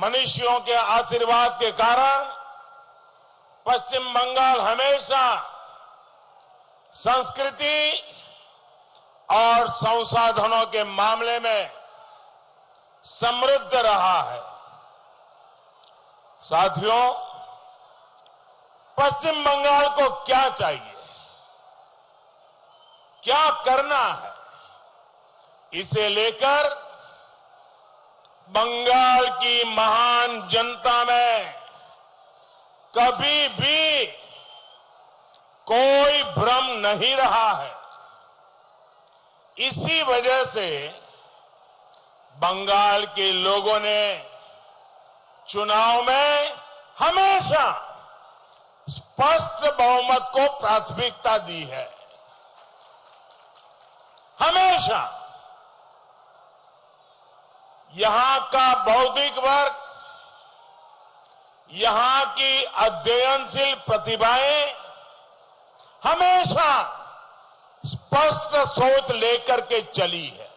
मनीषियों के आशीर्वाद के कारण पश्चिम बंगाल हमेशा संस्कृति और संसाधनों के मामले में समृद्ध रहा है। साथियों, पश्चिम बंगाल को क्या चाहिए, क्या करना है, इसे लेकर बंगाल की महान जनता में कभी भी कोई भ्रम नहीं रहा है। इसी वजह से बंगाल के लोगों ने चुनाव में हमेशा स्पष्ट बहुमत को प्राथमिकता दी है। हमेशा यहां का बौद्धिक वर्ग, यहां की अध्ययनशील प्रतिभाएं हमेशा स्पष्ट सोच लेकर के चली है।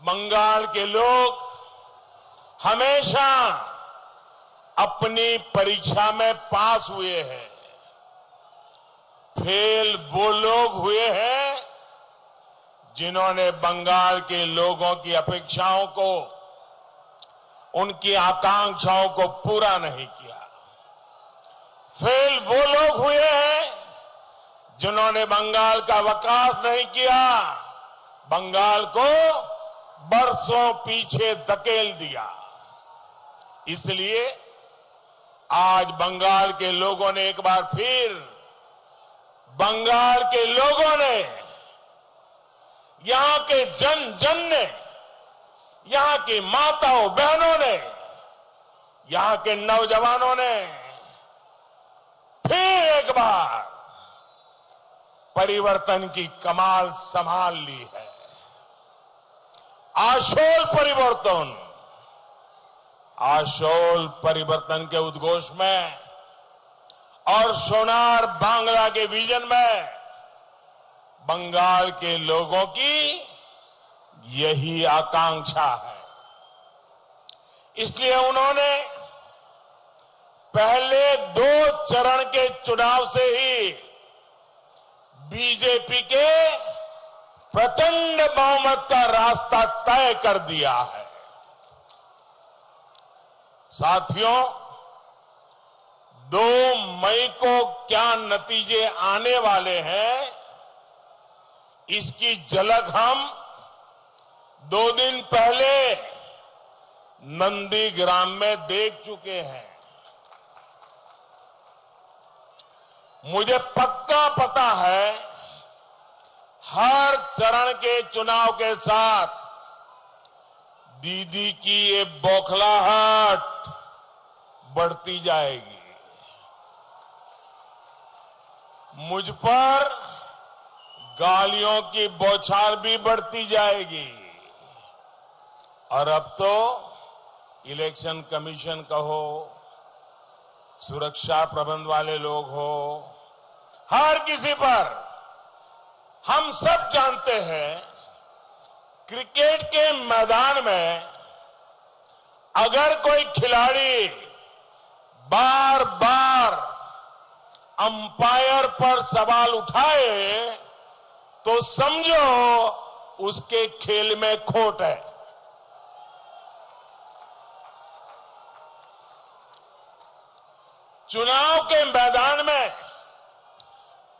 बंगाल के लोग हमेशा अपनी परीक्षा में पास हुए हैं। फेल वो लोग हुए हैं जिन्होंने बंगाल के लोगों की अपेक्षाओं को, उनकी आकांक्षाओं को पूरा नहीं किया। फेल वो लोग हुए हैं जिन्होंने बंगाल का विकास नहीं किया, बंगाल को बरसों पीछे धकेल दिया। इसलिए आज बंगाल के लोगों ने एक बार फिर, बंगाल के लोगों ने, यहां के जन जन ने, यहां की माताओं बहनों ने, यहां के नौजवानों ने फिर एक बार परिवर्तन की कमान संभाल ली है। आशोल परिवर्तन, आशोल परिवर्तन के उद्घोष में और सोनार बांग्ला के विजन में बंगाल के लोगों की यही आकांक्षा है। इसलिए उन्होंने पहले 2 चरण के चुनाव से ही बीजेपी के प्रचंड बहुमत का रास्ता तय कर दिया है। साथियों, 2 मई को क्या नतीजे आने वाले हैं, इसकी झलक हम 2 दिन पहले नंदीग्राम में देख चुके हैं। मुझे पक्का पता है हर चरण के चुनाव के साथ दीदी की ये बौखलाहट बढ़ती जाएगी। मुझ पर गालियों की बौछार भी बढ़ती जाएगी। और अब तो इलेक्शन कमीशन कहो, सुरक्षा प्रबंध वाले लोग हो, हर किसी पर हम सब जानते हैं, क्रिकेट के मैदान में अगर कोई खिलाड़ी बार बार अंपायर पर सवाल उठाए तो समझो उसके खेल में खोट है। चुनाव के मैदान में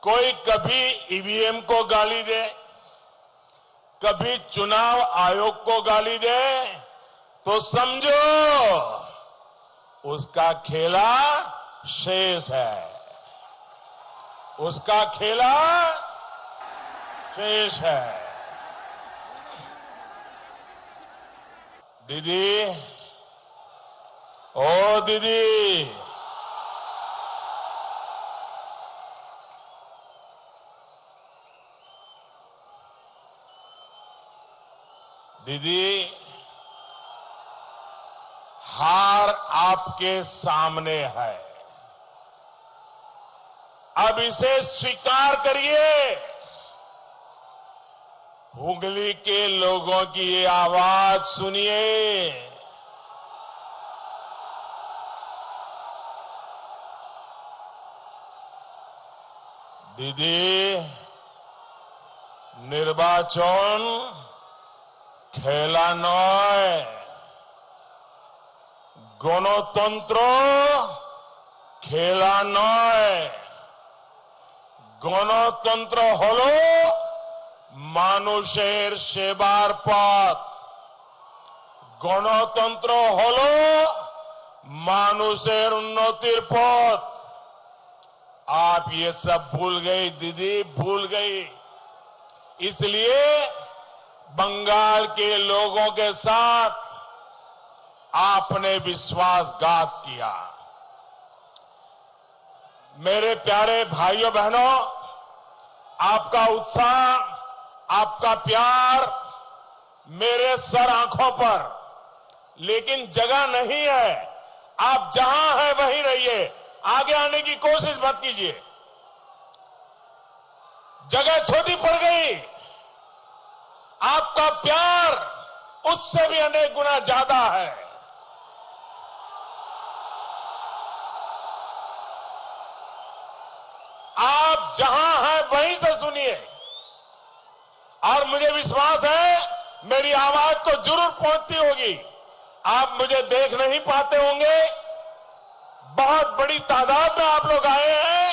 कोई कभी ईवीएम को गाली दे, कभी चुनाव आयोग को गाली दे, तो समझो उसका खेला शेष है, उसका खेला शेष है। दीदी, ओ दीदी, दीदी, हार आपके सामने है। अब इसे स्वीकार करिए। हुगली के लोगों की ये आवाज सुनिए। दीदी নির্বাচন খেলা নয়, গণতন্ত্র খেলা নয়। গণতন্ত্র হলো মানুষের সেবার পথ, গণতন্ত্র হলো মানুষের উন্নতির পথ। आप ये सब भूल गई दीदी, भूल गई। इसलिए बंगाल के लोगों के साथ आपने विश्वासघात किया। मेरे प्यारे भाइयों बहनों, आपका उत्साह, आपका प्यार मेरे सर आंखों पर, लेकिन जगह नहीं है। आप जहां हैं वहीं रहिए, आगे आने की कोशिश मत कीजिए। जगह छोटी पड़ गई, आपका प्यार उससे भी अनेक गुना ज्यादा है। आप जहां हैं वहीं से सुनिए, और मुझे विश्वास है मेरी आवाज तो जरूर पहुंचती होगी। आप मुझे देख नहीं पाते होंगे, बहुत बड़ी तादाद में आप लोग आए हैं।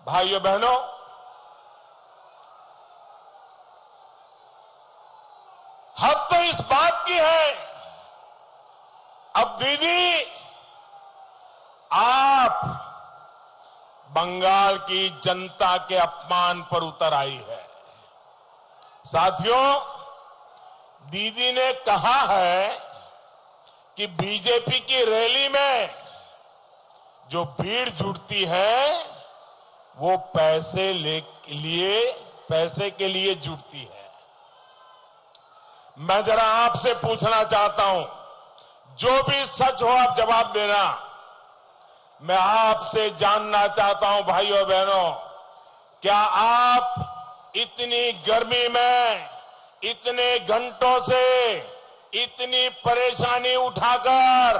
भाइयों बहनों, हद तो इस बात की है, अब दीदी आप बंगाल की जनता के अपमान पर उतर आई है। साथियों, दीदी ने कहा है कि बीजेपी की रैली में जो भीड़ जुटती है वो पैसे के लिए जुटती है। मैं जरा आपसे पूछना चाहता हूं, जो भी सच हो आप जवाब देना। मैं आपसे जानना चाहता हूं भाइयों बहनों, क्या आप इतनी गर्मी में इतने घंटों से इतनी परेशानी उठाकर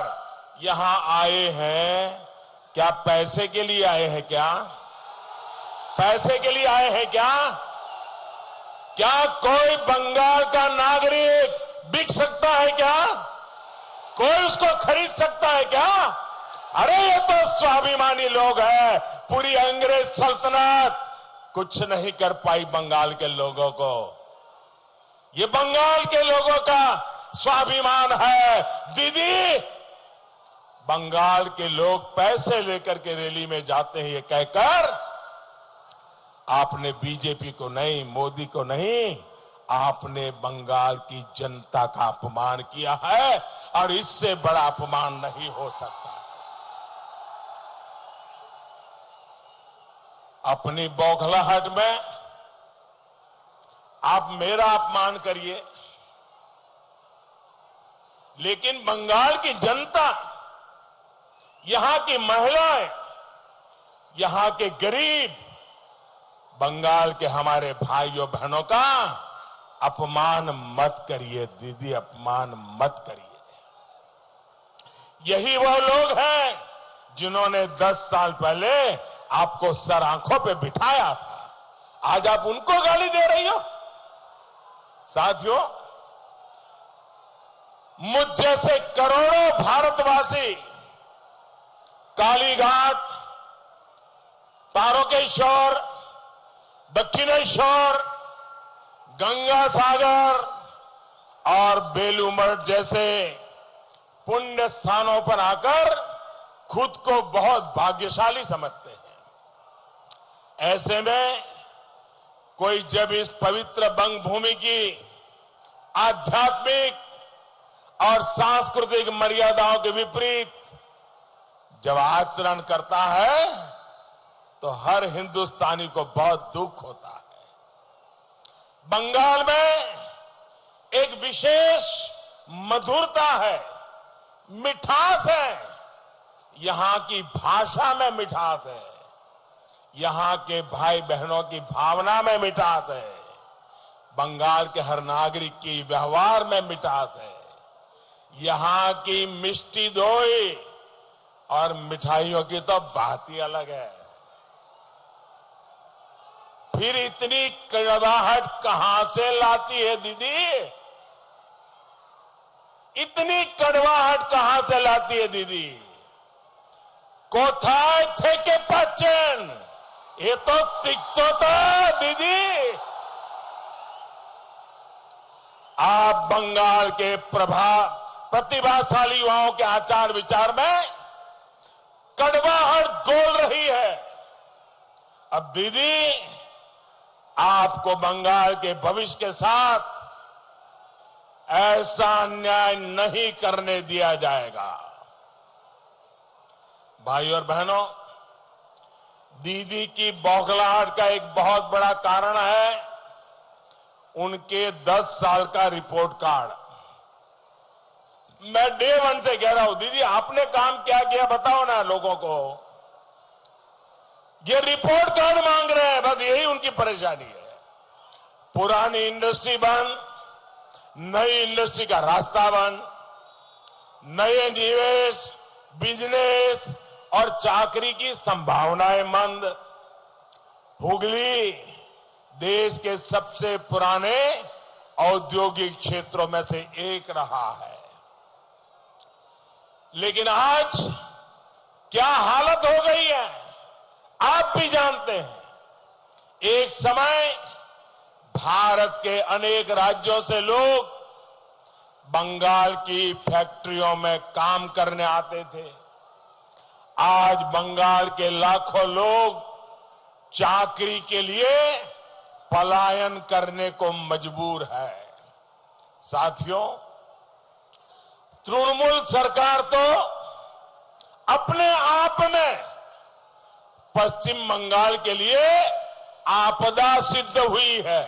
यहां आए हैं, क्या पैसे के लिए आए हैं? क्या पैसे के लिए आए हैं? क्या कोई बंगाल का नागरिक बिक सकता है? क्या कोई उसको खरीद सकता है? क्या अरे ये तो स्वाभिमानी लोग हैं। पूरी अंग्रेज सल्तनत कुछ नहीं कर पाई बंगाल के लोगों को। ये बंगाल के लोगों का स्वाभिमान है। दीदी, बंगाल के लोग पैसे लेकर के रैली में जाते हैं, ये कहकर आपने बीजेपी को नहीं, मोदी को नहीं, आपने बंगाल की जनता का अपमान किया है, और इससे बड़ा अपमान नहीं हो सकता। अपनी बौखलाहट में आप मेरा अपमान करिए, लेकिन बंगाल की जनता, यहां की महिलाएं, यहां के गरीब, बंगाल के हमारे भाइयों बहनों का अपमान मत करिए दीदी, अपमान मत करिए। यही वो लोग हैं जिन्होंने 10 साल पहले आपको सर आंखों पे बिठाया था, आज आप उनको गाली दे रही हो। साथियों, मुझ जैसे करोड़ों भारतवासी कालीघाट, तारकेश्वर, दक्षिणेश्वर, गंगा सागर और बेलूमठ जैसे पुण्य स्थानों पर आकर खुद को बहुत भाग्यशाली समझते हैं। ऐसे में कोई जब इस पवित्र बंग भूमि की आध्यात्मिक और सांस्कृतिक मर्यादाओं के विपरीत जब आचरण करता है तो हर हिंदुस्तानी को बहुत दुख होता है। बंगाल में एक विशेष मधुरता है, मिठास है, यहां की भाषा में मिठास है, यहां के भाई बहनों की भावना में मिठास है, बंगाल के हर नागरिक की व्यवहार में मिठास है, यहां की मिष्टी दोई और मिठाइयों की तो बात ही अलग है। फिर इतनी कड़वाहट कहां से लाती है दीदी? इतनी कड़वाहट कहां से लाती है दीदी? कोथाय थे के पाचन, ये तो तिक्तो था दीदी। आप बंगाल के प्रतिभाशाली युवाओं के आचार विचार में कड़वाहट घोल रही है। अब दीदी, आपको बंगाल के भविष्य के साथ ऐसा अन्याय नहीं करने दिया जाएगा। भाई और बहनों, दीदी की बौखलाहट का एक बहुत बड़ा कारण है उनके 10 साल का रिपोर्ट कार्ड। मैं डे 1 से कह रहा हूं, दीदी आपने काम क्या किया बताओ ना लोगों को। ये रिपोर्ट कार्ड मांग रहे हैं, बस यही उनकी परेशानी है। पुरानी इंडस्ट्री बंद, नई इंडस्ट्री का रास्ता बंद, नए निवेश, बिजनेस और चाकरी की संभावनाएं बंद। हुगली देश के सबसे पुराने औद्योगिक क्षेत्रों में से एक रहा है, लेकिन आज क्या हालत हो गई है आप भी जानते हैं। एक समय भारत के अनेक राज्यों से लोग बंगाल की फैक्ट्रियों में काम करने आते थे। आज बंगाल के लाखों लोग चाकरी के लिए पलायन करने को मजबूर है। साथियों, तृणमूल सरकार तो अपने आप में पश्चिम बंगाल के लिए आपदा सिद्ध हुई है।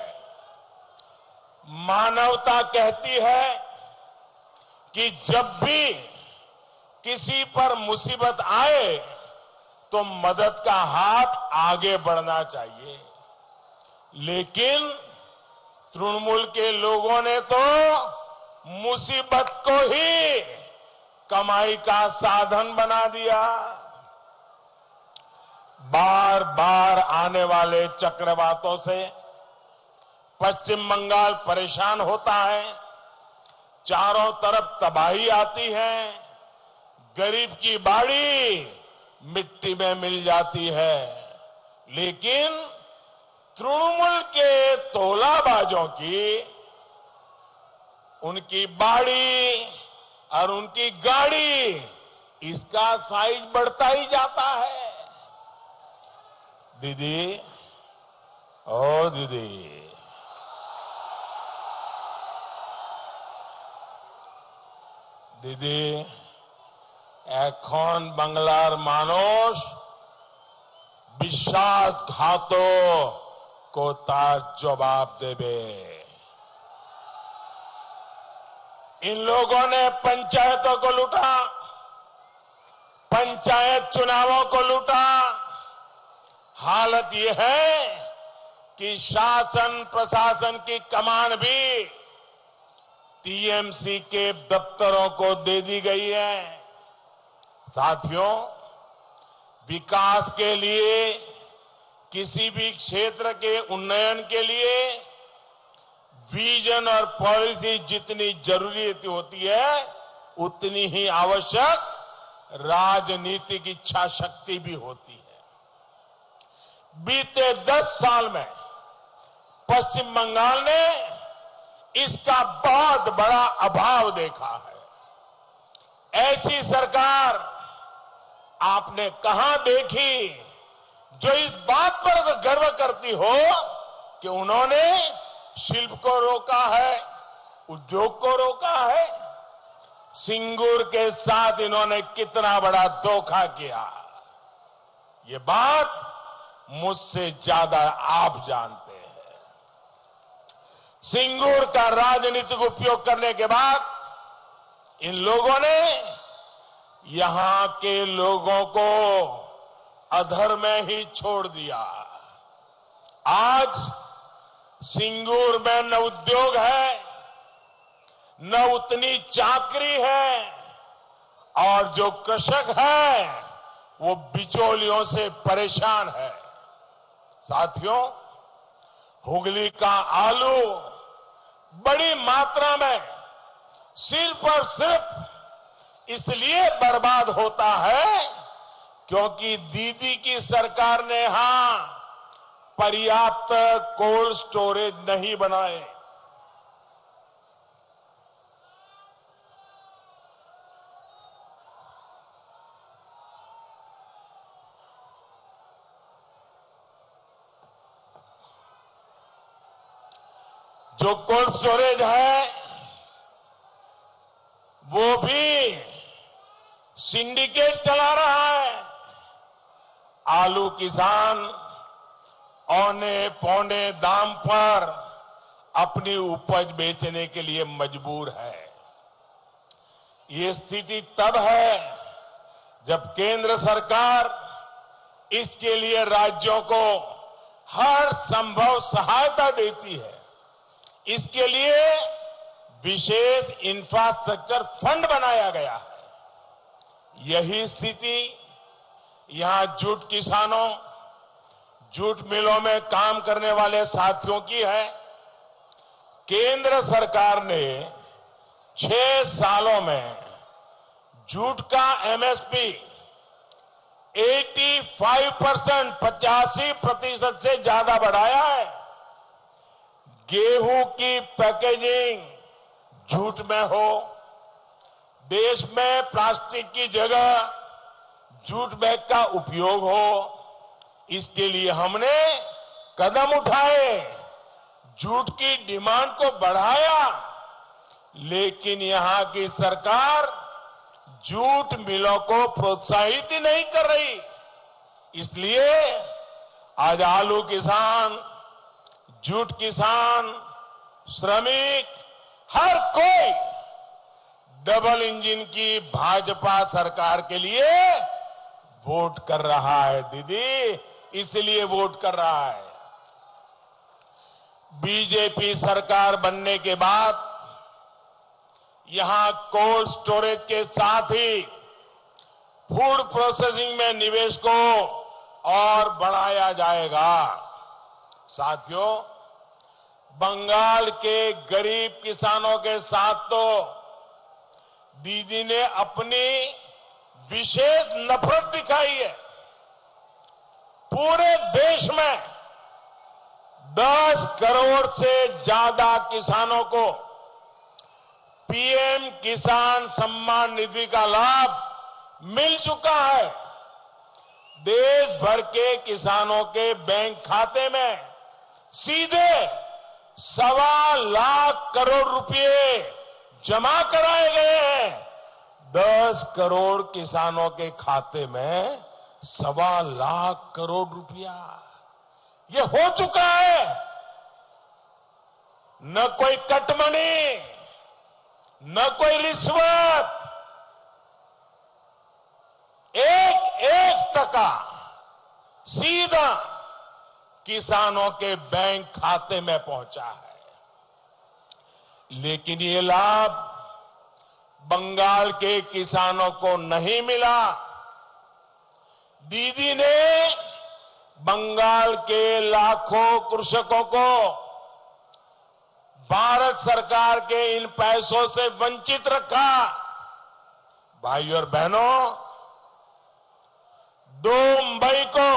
मानवता कहती है कि जब भी किसी पर मुसीबत आए तो मदद का हाथ आगे बढ़ना चाहिए, लेकिन तृणमूल के लोगों ने तो मुसीबत को ही कमाई का साधन बना दिया। बार बार आने वाले चक्रवातों से पश्चिम बंगाल परेशान होता है। चारों तरफ तबाही आती है, गरीब की बाड़ी मिट्टी में मिल जाती है, लेकिन तृणमूल के तोलाबाजों की उनकी बाड़ी और उनकी गाड़ी, इसका साइज बढ़ता ही जाता है। दीदी, ओ दीदी, দিদি এখন বাংলার মানুষ বিশ্বাসঘাতক তার जवाब देवे। इन लोगों ने पंचायतों को लूटा, पंचायत चुनावों को लूटा। हालत यह है कि शासन प्रशासन की कमान भी टीएमसी के दफ्तरों को दे दी गई है। साथियों, विकास के लिए, किसी भी क्षेत्र के उन्नयन के लिए विजन और पॉलिसी जितनी जरूरी होती है, उतनी ही आवश्यक राजनीतिक इच्छा शक्ति भी होती है। बीते 10 साल में पश्चिम बंगाल ने इसका बहुत बड़ा अभाव देखा है। ऐसी सरकार आपने कहां देखी जो इस बात पर गर्व करती हो कि उन्होंने शिल्प को रोका है, उद्योग को रोका है। सिंगूर के साथ इन्होंने कितना बड़ा धोखा किया, ये बात मुझसे ज्यादा आप जानते हैं। सिंगूर का राजनीतिक उपयोग करने के बाद इन लोगों ने यहां के लोगों को अधर में ही छोड़ दिया। आज सिंगूर में न उद्योग है, न उतनी चाकरी है, और जो कृषक है वो बिचौलियों से परेशान है। साथियों, हुगली का आलू बड़ी मात्रा में सिर्फ और सिर्फ इसलिए बर्बाद होता है क्योंकि दीदी की सरकार ने यहां पर्याप्त कोल्ड स्टोरेज नहीं बनाए। जो कोल्ड स्टोरेज है वो भी सिंडिकेट चला रहा है। आलू किसान औने पौने दाम पर अपनी उपज बेचने के लिए मजबूर है। ये स्थिति तब है जब केंद्र सरकार इसके लिए राज्यों को हर संभव सहायता देती है। इसके लिए विशेष इंफ्रास्ट्रक्चर फंड बनाया गया है। यही स्थिति यहां जूट किसानों, जूट मिलों में काम करने वाले साथियों की है। केंद्र सरकार ने 6 सालों में जूट का एमएसपी 85% 85% से ज्यादा बढ़ाया है। गेहूं की पैकेजिंग जूट में हो, देश में प्लास्टिक की जगह जूट बैग का उपयोग हो, इसके लिए हमने कदम उठाए, जूट की डिमांड को बढ़ाया। लेकिन यहां की सरकार जूट मिलों को प्रोत्साहित ही नहीं कर रही। इसलिए आज आलू किसान, जूट किसान, श्रमिक, हर कोई डबल इंजन की भाजपा सरकार के लिए वोट कर रहा है। दीदी, इसलिए वोट कर रहा है। बीजेपी सरकार बनने के बाद यहां कोल्ड स्टोरेज के साथ ही फूड प्रोसेसिंग में निवेश को और बढ़ाया जाएगा। साथियों, बंगाल के गरीब किसानों के साथ तो दीदी ने अपनी विशेष नफरत दिखाई है। पूरे देश में 10 करोड़ से ज्यादा किसानों को पीएम किसान सम्मान निधि का लाभ मिल चुका है। देश भर के किसानों के बैंक खाते में सीधे 1.25 लाख करोड़ रुपए जमा कराए गए हैं। 10 करोड़ किसानों के खाते में 1.25 लाख करोड़ रुपया ये हो चुका है। न कोई कटमनी, न कोई रिश्वत, एक टका सीधा किसानों के बैंक खाते में पहुंचा है। लेकिन ये लाभ बंगाल के किसानों को नहीं मिला। दीदी ने बंगाल के लाखों कृषकों को भारत सरकार के इन पैसों से वंचित रखा। भाइयों और बहनों, 2 मई को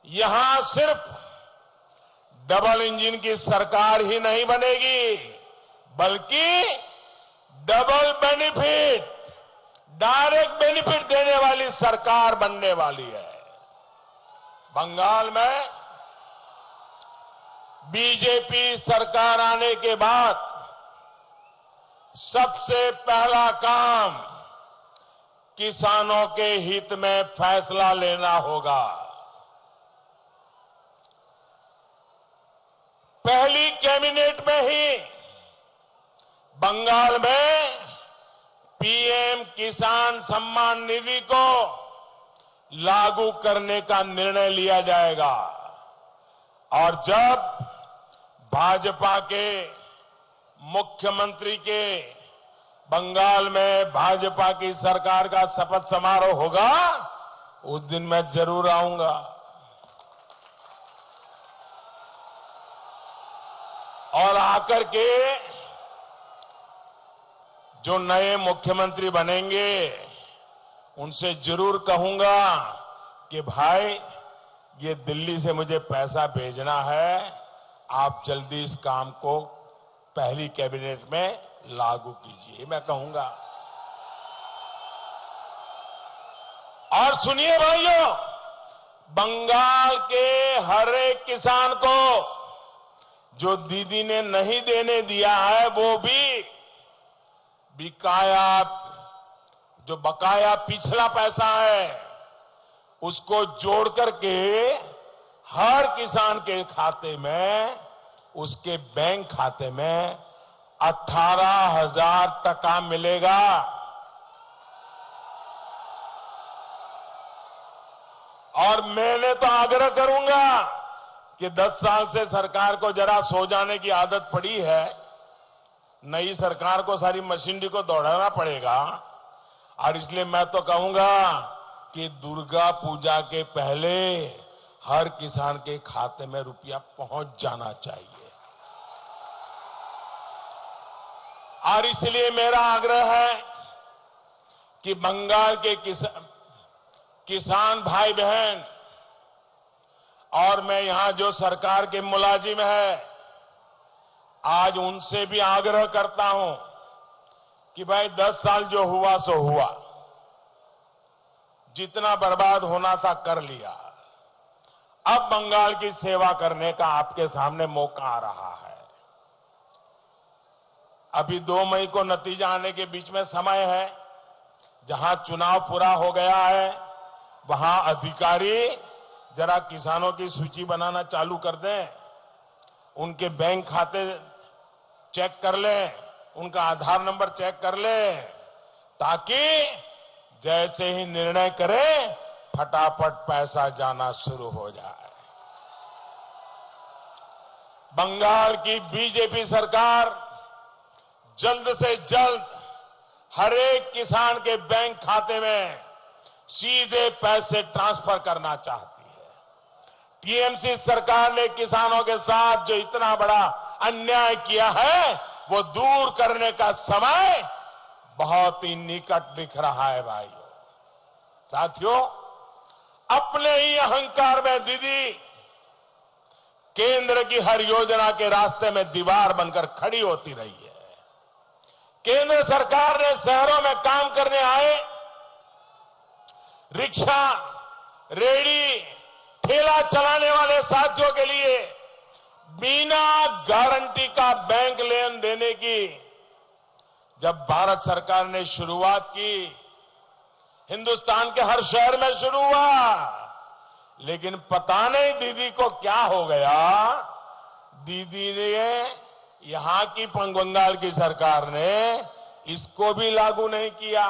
यहां सिर्फ डबल इंजन की सरकार ही नहीं बनेगी, बल्कि डबल बेनिफिट, डायरेक्ट बेनिफिट देने वाली सरकार बनने वाली है। बंगाल में बीजेपी सरकार आने के बाद सबसे पहला काम किसानों के हित में फैसला लेना होगा। पहली कैबिनेट में ही बंगाल में पीएम किसान सम्मान निधि को लागू करने का निर्णय लिया जाएगा। और जब भाजपा के मुख्यमंत्री के बंगाल में भाजपा की सरकार का शपथ समारोह होगा, उस दिन मैं जरूर आऊंगा। और आकर के जो नए मुख्यमंत्री बनेंगे उनसे जरूर कहूंगा कि भाई ये दिल्ली से मुझे पैसा भेजना है, आप जल्दी इस काम को पहली कैबिनेट में लागू कीजिए, मैं कहूंगा। और सुनिए भाइयों, बंगाल के हर एक किसान को जो दीदी ने नहीं देने दिया है वो भी जो बकाया पिछला पैसा है उसको जोड़ करके हर किसान के खाते में, उसके बैंक खाते में 18,000 टका मिलेगा। और मैंने तो आग्रह करूंगा कि 10 साल से सरकार को जरा सो जाने की आदत पड़ी है, नई सरकार को सारी मशीनरी को दौड़ाना पड़ेगा। और इसलिए मैं तो कहूंगा कि दुर्गा पूजा के पहले हर किसान के खाते में रुपया पहुंच जाना चाहिए। और इसलिए मेरा आग्रह है कि बंगाल के किसान भाई बहन और मैं यहां जो सरकार के मुलाजिम है, आज उनसे भी आग्रह करता हूं कि भाई 10 साल जो हुआ सो हुआ, जितना बर्बाद होना था कर लिया। अब बंगाल की सेवा करने का आपके सामने मौका आ रहा है। अभी 2 मई को नतीजा आने के बीच में समय है। जहां चुनाव पूरा हो गया है वहां अधिकारी जरा किसानों की सूची बनाना चालू कर दें, उनके बैंक खाते चेक कर लें, उनका आधार नंबर चेक कर लें, ताकि जैसे ही निर्णय करें फटाफट पैसा जाना शुरू हो जाए। बंगाल की बीजेपी सरकार जल्द से जल्द हर एक किसान के बैंक खाते में सीधे पैसे ट्रांसफर करना चाहती है। टीएमसी सरकार ने किसानों के साथ जो इतना बड़ा अन्याय किया है वो दूर करने का समय बहुत ही निकट दिख रहा है भाइयों। साथियों, अपने ही अहंकार में दीदी केंद्र की हर योजना के रास्ते में दीवार बनकर खड़ी होती रही है। केंद्र सरकार ने शहरों में काम करने आए रिक्शा, रेडी, ठेला चलाने वाले साथियों के लिए बिना गारंटी का बैंक लोन देने की जब भारत सरकार ने शुरुआत की, हिंदुस्तान के हर शहर में शुरू हुआ, लेकिन पता नहीं दीदी को क्या हो गया। दीदी ने, यहां की बंगाल की सरकार ने इसको भी लागू नहीं किया।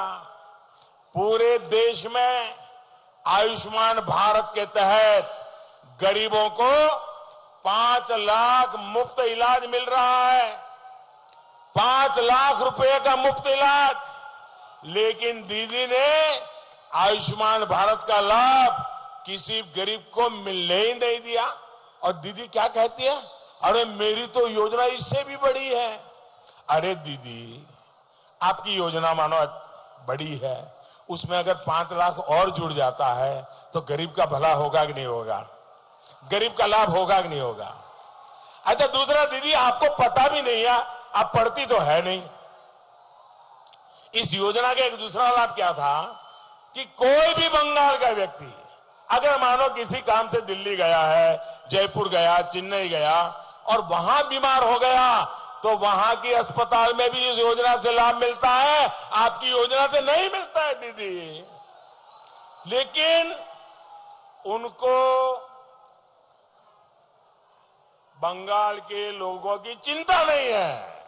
पूरे देश में आयुष्मान भारत के तहत गरीबों को 5 लाख मुफ्त इलाज मिल रहा है, 5 लाख रुपए का मुफ्त इलाज। लेकिन दीदी ने आयुष्मान भारत का लाभ किसी गरीब को मिलने ही नहीं दिया। और दीदी क्या कहती है, अरे मेरी तो योजना इससे भी बड़ी है। अरे दीदी, आपकी योजना मानो बड़ी है, उसमें अगर 5 लाख और जुड़ जाता है तो गरीब का भला होगा कि नहीं होगा, गरीब का लाभ होगा कि नहीं होगा। अच्छा, दूसरा दीदी आपको पता भी नहीं है, आप पढ़ती तो है नहीं। इस योजना का एक दूसरा लाभ क्या था कि कोई भी बंगाल का व्यक्ति अगर मानो किसी काम से दिल्ली गया है, जयपुर गया, चेन्नई गया और वहां बीमार हो गया तो वहां की अस्पताल में भी इस योजना से लाभ मिलता है, आपकी योजना से नहीं मिलता है दीदी। लेकिन उनको बंगाल के लोगों की चिंता नहीं है।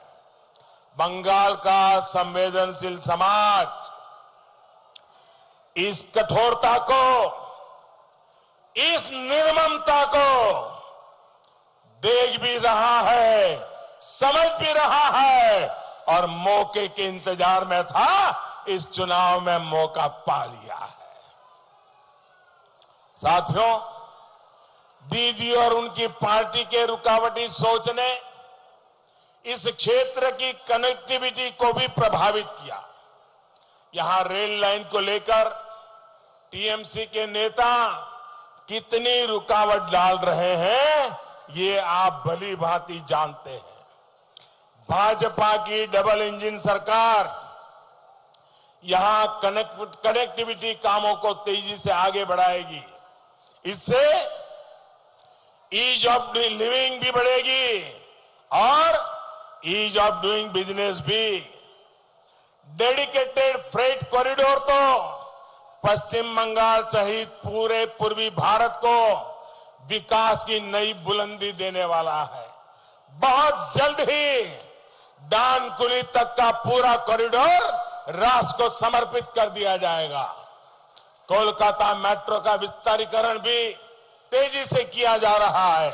बंगाल का संवेदनशील समाज इस कठोरता को, इस निर्ममता को देख भी रहा है, समझ भी रहा है और मौके के इंतजार में था, इस चुनाव में मौका पा लिया है। साथियों, दीदी और उनकी पार्टी के रुकावटी सोच ने इस क्षेत्र की कनेक्टिविटी को भी प्रभावित किया। यहां रेल लाइन को लेकर टीएमसी के नेता कितनी रुकावट डाल रहे हैं, ये आप भली भांति जानते हैं। भाजपा की डबल इंजन सरकार यहां कनेक्टिविटी कामों को तेजी से आगे बढ़ाएगी। इससे ईज ऑफ लिविंग भी बढ़ेगी और ईज ऑफ डूइंग बिजनेस भी। डेडिकेटेड फ्रेट कॉरिडोर तो पश्चिम बंगाल सहित पूरे पूर्वी भारत को विकास की नई बुलंदी देने वाला है। बहुत जल्द ही डानकुनी तक का पूरा कॉरिडोर राष्ट्र को समर्पित कर दिया जाएगा। कोलकाता मेट्रो का विस्तारीकरण भी तेजी से किया जा रहा है।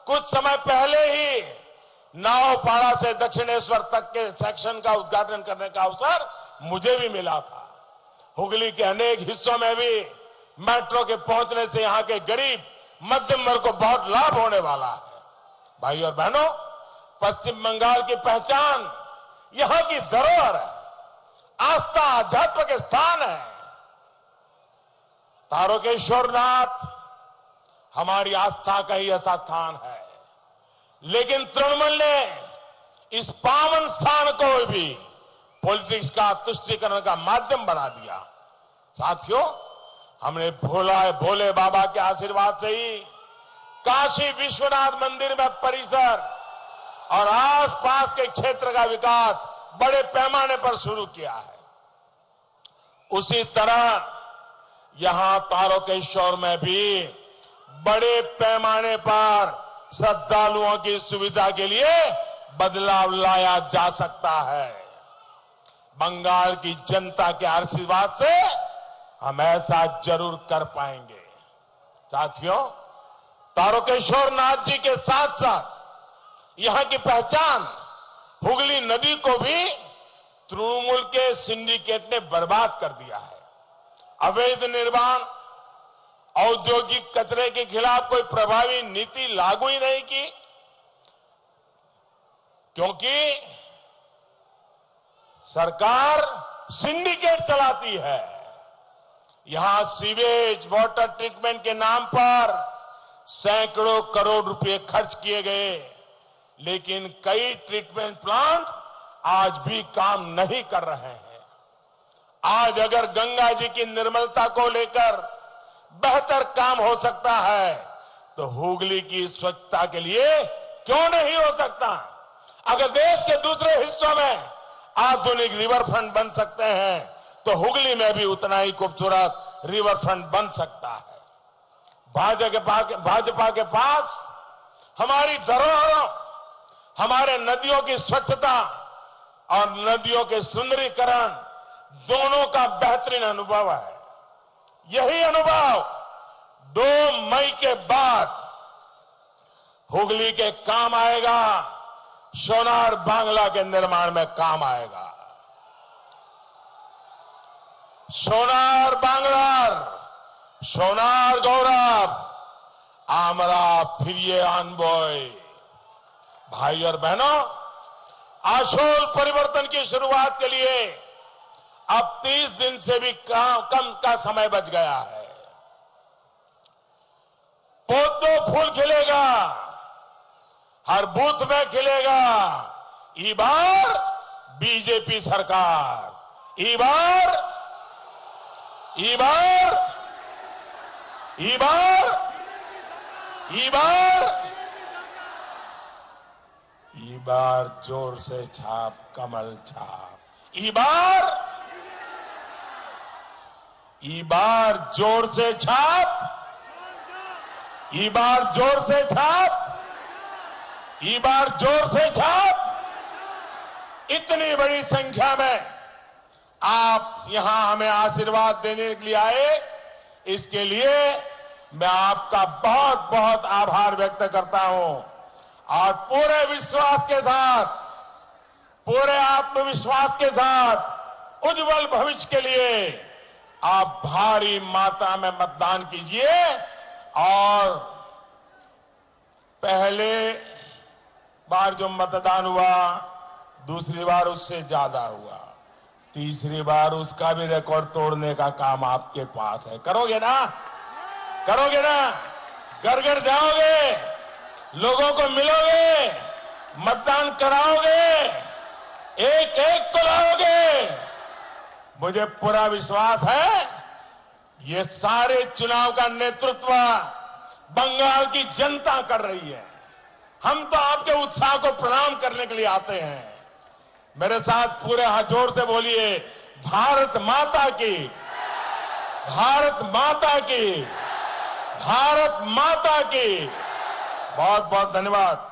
कुछ समय पहले ही नावपाड़ा से दक्षिणेश्वर तक के सेक्शन का उद्घाटन करने का अवसर मुझे भी मिला था। हुगली के अनेक हिस्सों में भी मेट्रो के पहुंचने से यहां के गरीब मध्यम वर्ग को बहुत लाभ होने वाला है। भाई और बहनों, पश्चिम बंगाल की पहचान यहां की धरोहर है, आस्था अध्यात्म के स्थान है। तारकेश्वरनाथ हमारी आस्था का ही ऐसा स्थान है, लेकिन तृणमूल ने इस पावन स्थान को भी पॉलिटिक्स का तुष्टीकरण का माध्यम बना दिया। साथियों, हमने भोले बाबा के आशीर्वाद से ही काशी विश्वनाथ मंदिर में परिसर और आसपास के क्षेत्र का विकास बड़े पैमाने पर शुरू किया है। उसी तरह यहां तारकेश्वर में भी बड़े पैमाने पर श्रद्धालुओं की सुविधा के लिए बदलाव लाया जा सकता है। बंगाल की जनता के आशीर्वाद से हम ऐसा जरूर कर पाएंगे। साथियों, तारकेश्वर नाथ जी के साथ साथ यहां की पहचान हुगली नदी को भी तृणमूल के सिंडिकेट ने बर्बाद कर दिया है। अवैध निर्माण, औद्योगिक कचरे के खिलाफ कोई प्रभावी नीति लागू ही नहीं की, क्योंकि सरकार सिंडिकेट चलाती है। यहां सीवेज वाटर ट्रीटमेंट के नाम पर सैकड़ों करोड़ रुपए खर्च किए गए, लेकिन कई ट्रीटमेंट प्लांट आज भी काम नहीं कर रहे हैं। आज अगर गंगा जी की निर्मलता को लेकर बेहतर काम हो सकता है, तो हुगली की स्वच्छता के लिए क्यों नहीं हो सकता? अगर देश के दूसरे हिस्सों में आधुनिक रिवर फ्रंट बन सकते हैं, तो हुगली में भी उतना ही खूबसूरत रिवर फ्रंट बन सकता है। भाजपा के पास हमारी धरोहरों, हमारे नदियों की स्वच्छता और नदियों के सुंदरीकरण दोनों का बेहतरीन अनुभव है। यही अनुभव 2 मई के बाद हुगली के काम आएगा, सोनार बांग्ला के निर्माण में काम आएगा। सोनार बांग्लार, सोनार गौरव, आमरा फिरिए आनबोय। भाई और बहनों, आशोल परिवर्तन की शुरुआत के लिए अब 30 दिन से भी कम का समय बच गया है। पौधों फूल खिलेगा, हर बूथ में खिलेगा। ई बार बीजेपी सरकार, ई बार जोर से छाप कमल छाप। ई बार जोर से छाप, ई बार जोर से छाप, ई बार जोर से छाप। इतनी बड़ी संख्या में आप यहां हमें आशीर्वाद देने के लिए आए, इसके लिए मैं आपका बहुत बहुत आभार व्यक्त करता हूं। और पूरे विश्वास के साथ, पूरे आत्मविश्वास के साथ उज्जवल भविष्य के लिए आप भारी मात्रा में मतदान कीजिए और पहले बार जो मतदान हुआ, दूसरी बार उससे ज्यादा हुआ, तीसरी बार उसका भी रिकॉर्ड तोड़ने का काम आपके पास है। करोगे ना? करोगे ना? घर घर जाओगे, लोगों को मिलोगे, मतदान कराओगे, एक एक को लाओगे। मुझे पूरा विश्वास है ये सारे चुनाव का नेतृत्व बंगाल की जनता कर रही है। हम तो आपके उत्साह को प्रणाम करने के लिए आते हैं। मेरे साथ पूरे हाथ जोर से बोलिए, भारत माता की, भारत माता की, भारत माता की। बहुत बहुत धन्यवाद।